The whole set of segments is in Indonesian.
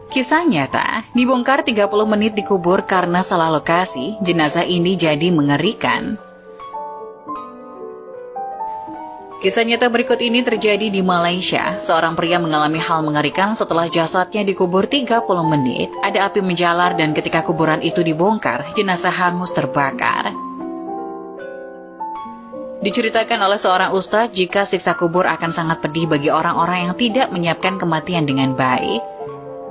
Kisah nyata, dibongkar 30 menit dikubur karena salah lokasi, jenazah ini jadi mengerikan. Kisah nyata berikut ini terjadi di Malaysia. Seorang pria mengalami hal mengerikan setelah jasadnya dikubur 30 menit, ada api menjalar dan ketika kuburan itu dibongkar, jenazah hangus terbakar. Diceritakan oleh seorang ustadz jika siksa kubur akan sangat pedih bagi orang-orang yang tidak menyiapkan kematian dengan baik.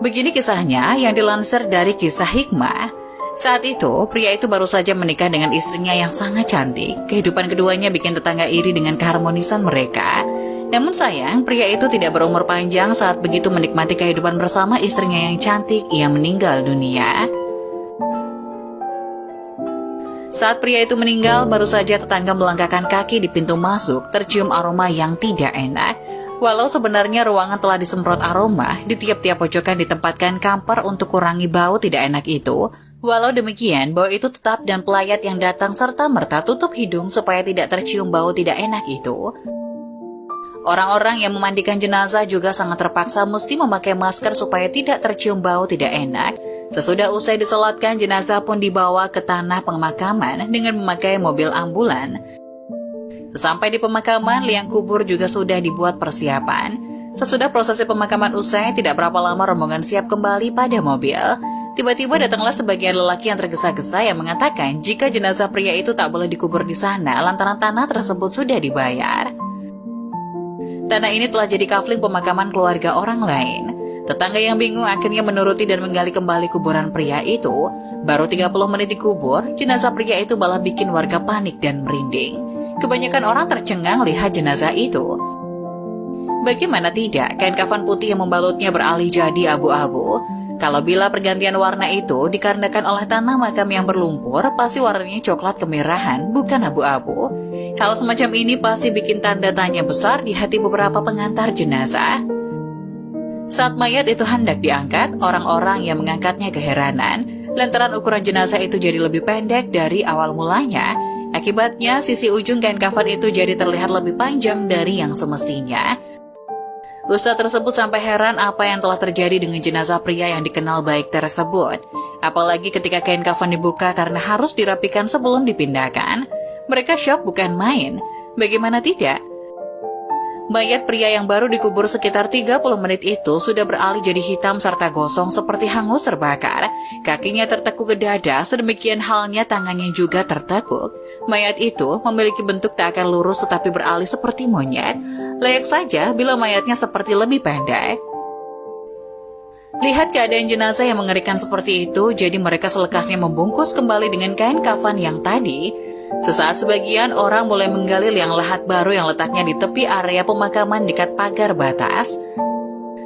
Begini kisahnya yang dilansir dari Kisah Hikmah. Saat itu, pria itu baru saja menikah dengan istrinya yang sangat cantik. Kehidupan keduanya bikin tetangga iri dengan keharmonisan mereka. Namun sayang, pria itu tidak berumur panjang saat begitu menikmati kehidupan bersama istrinya yang cantik, ia meninggal dunia. Saat pria itu meninggal, baru saja tetangga melangkahkan kaki di pintu masuk, tercium aroma yang tidak enak. Walau sebenarnya ruangan telah disemprot aroma, di tiap-tiap pojokan ditempatkan kamper untuk kurangi bau tidak enak itu. Walau demikian, bau itu tetap dan pelayat yang datang serta-merta tutup hidung supaya tidak tercium bau tidak enak itu. Orang-orang yang memandikan jenazah juga sangat terpaksa mesti memakai masker supaya tidak tercium bau tidak enak. Sesudah usai disolatkan, jenazah pun dibawa ke tanah pemakaman dengan memakai mobil ambulan. Sampai di pemakaman, liang kubur juga sudah dibuat persiapan. Sesudah prosesi pemakaman usai, tidak berapa lama rombongan siap kembali pada mobil. Tiba-tiba datanglah sebagian lelaki yang tergesa-gesa yang mengatakan jika jenazah pria itu tak boleh dikubur di sana lantaran tanah tersebut sudah dibayar. Tanah ini telah jadi kafling pemakaman keluarga orang lain. Tetangga yang bingung akhirnya menuruti dan menggali kembali kuburan pria itu. Baru 30 menit dikubur, jenazah pria itu malah bikin warga panik dan merinding. Kebanyakan orang tercengang lihat jenazah itu. Bagaimana tidak, kain kafan putih yang membalutnya beralih jadi abu-abu. Kalau bila pergantian warna itu dikarenakan oleh tanah makam yang berlumpur, pasti warnanya coklat kemerahan, bukan abu-abu. Hal semacam ini pasti bikin tanda tanya besar di hati beberapa pengantar jenazah. Saat mayat itu hendak diangkat, orang-orang yang mengangkatnya keheranan, lantaran ukuran jenazah itu jadi lebih pendek dari awal mulanya. Akibatnya, sisi ujung kain kafan itu jadi terlihat lebih panjang dari yang semestinya. Ustadz tersebut sampai heran apa yang telah terjadi dengan jenazah pria yang dikenal baik tersebut. Apalagi ketika kain kafan dibuka karena harus dirapikan sebelum dipindahkan. Mereka syok bukan main. Bagaimana tidak? Mayat pria yang baru dikubur sekitar 30 menit itu sudah beralih jadi hitam serta gosong seperti hangus terbakar. Kakinya tertekuk ke dada, sedemikian halnya tangannya juga tertekuk. Mayat itu memiliki bentuk tak akan lurus tetapi beralih seperti monyet. Layak saja bila mayatnya seperti lebih pendek. Lihat keadaan jenazah yang mengerikan seperti itu, jadi mereka selekasnya membungkus kembali dengan kain kafan yang tadi. Sesaat sebagian orang mulai menggali liang lahat baru yang letaknya di tepi area pemakaman dekat pagar batas.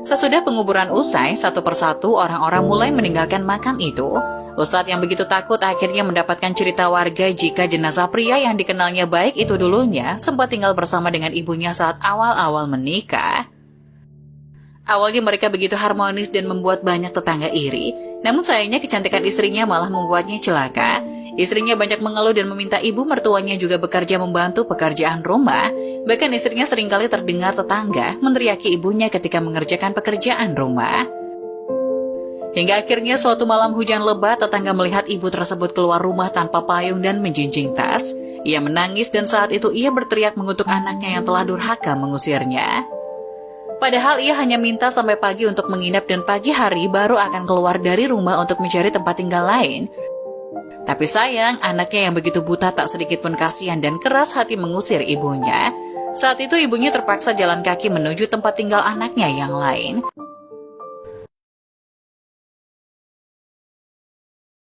Sesudah penguburan usai, satu persatu orang-orang mulai meninggalkan makam itu. Ustadz yang begitu takut akhirnya mendapatkan cerita warga jika jenazah pria yang dikenalnya baik itu dulunya sempat tinggal bersama dengan ibunya saat awal-awal menikah. Awalnya mereka begitu harmonis dan membuat banyak tetangga iri. Namun sayangnya kecantikan istrinya malah membuatnya celaka. Istrinya banyak mengeluh dan meminta ibu mertuanya juga bekerja membantu pekerjaan rumah. Bahkan istrinya seringkali terdengar tetangga meneriaki ibunya ketika mengerjakan pekerjaan rumah. Hingga akhirnya suatu malam hujan lebat, tetangga melihat ibu tersebut keluar rumah tanpa payung dan menjinjing tas. Ia menangis dan saat itu ia berteriak mengutuk anaknya yang telah durhaka mengusirnya. Padahal ia hanya minta sampai pagi untuk menginap dan pagi hari baru akan keluar dari rumah untuk mencari tempat tinggal lain. Tapi sayang, anaknya yang begitu buta tak sedikit pun kasihan dan keras hati mengusir ibunya. Saat itu ibunya terpaksa jalan kaki menuju tempat tinggal anaknya yang lain.